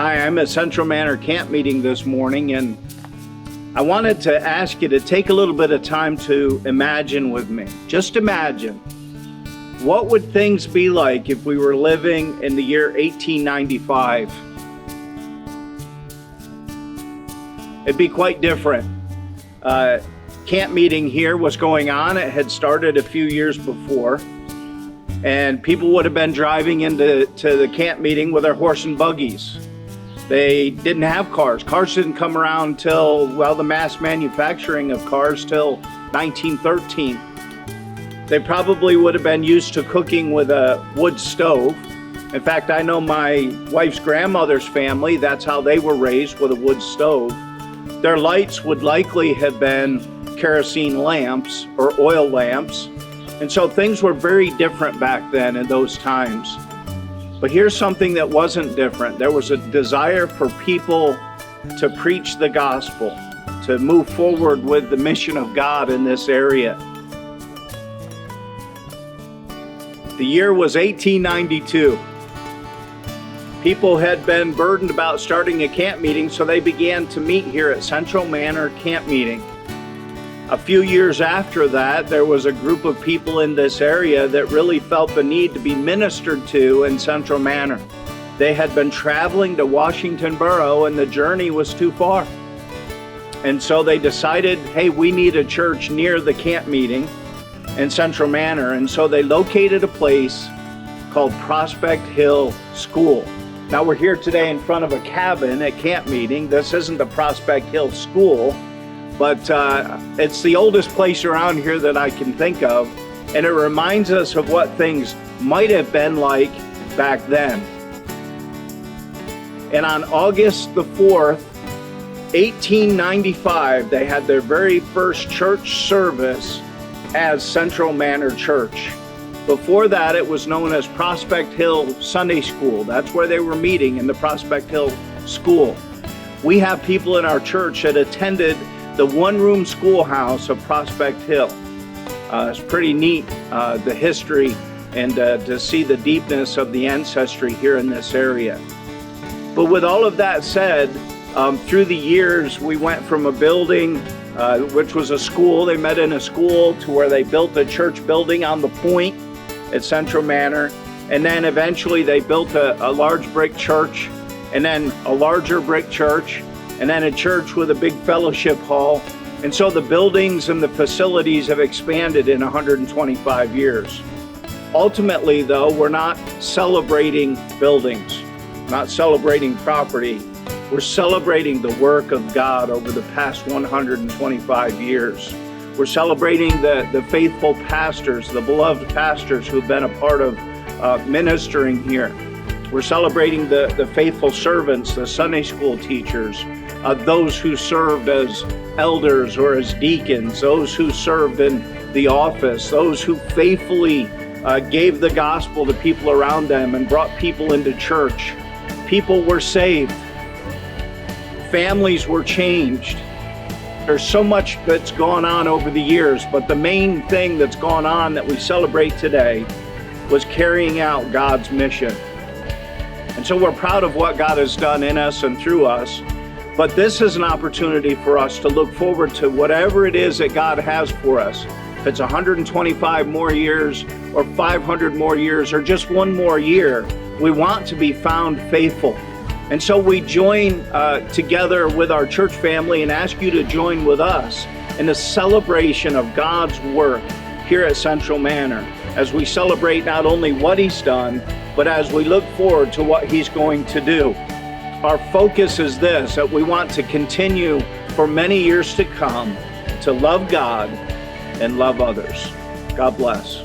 Hi, I'm at Central Manor Camp Meeting this morning, and I wanted to ask you to take a little bit of time to imagine with me. Just imagine, what would things be like if we were living in the year 1895? It'd be quite different. Camp meeting here was going on. It had started a few years before, and people would have been driving into the camp meeting with their horse and buggies. They didn't have cars. Cars didn't come around till, well, the mass manufacturing of cars till 1913. They probably would have been used to cooking with a wood stove. In fact, I know my wife's grandmother's family, that's how they were raised, with a wood stove. Their lights would likely have been kerosene lamps or oil lamps. And so things were very different back then in those times. But here's something that wasn't different. There was a desire for people to preach the gospel, to move forward with the mission of God in this area. The year was 1892. People had been burdened about starting a camp meeting, so they began to meet here at Central Manor Camp Meeting. A few years after that, there was a group of people in this area that really felt the need to be ministered to in Central Manor. They had been traveling to Washington Borough, and the journey was too far. And so they decided, hey, we need a church near the camp meeting in Central Manor. And so they located a place called Prospect Hill School. Now we're here today in front of a cabin at camp meeting. This isn't the Prospect Hill School, but it's the oldest place around here that I can think of, and it reminds us of what things might have been like back then. And on August the 4th, 1895, they had their very first church service as Central Manor Church. Before that, it was known as Prospect Hill Sunday School. That's where they were meeting, in the Prospect Hill School. We have people in our church that attended the one-room schoolhouse of Prospect Hill. It's pretty neat, the history, and to see the deepness of the ancestry here in this area. But with all of that said, through the years, we went from a building, which was a school. They met in a school, to where they built a church building on the point at Central Manor. And then eventually they built a large brick church, and then a larger brick church, and then a church with a big fellowship hall. And so the buildings and the facilities have expanded in 125 years. Ultimately, though, we're not celebrating buildings, not celebrating property. We're celebrating the work of God over the past 125 years. We're celebrating the faithful pastors, the beloved pastors who've been a part of ministering here. We're celebrating the faithful servants, the Sunday school teachers, those who served as elders or as deacons, those who served in the office, those who faithfully gave the gospel to people around them and brought people into church. People were saved. Families were changed. There's so much that's gone on over the years, but the main thing that's gone on that we celebrate today was carrying out God's mission. And so we're proud of what God has done in us and through us. But this is an opportunity for us to look forward to whatever it is that God has for us. If it's 125 more years or 500 more years or just one more year, we want to be found faithful. And so we join together with our church family and ask you to join with us in the celebration of God's work here at Central Manor, as we celebrate not only what He's done, but as we look forward to what He's going to do. Our focus is this, that we want to continue for many years to come to love God and love others. God bless.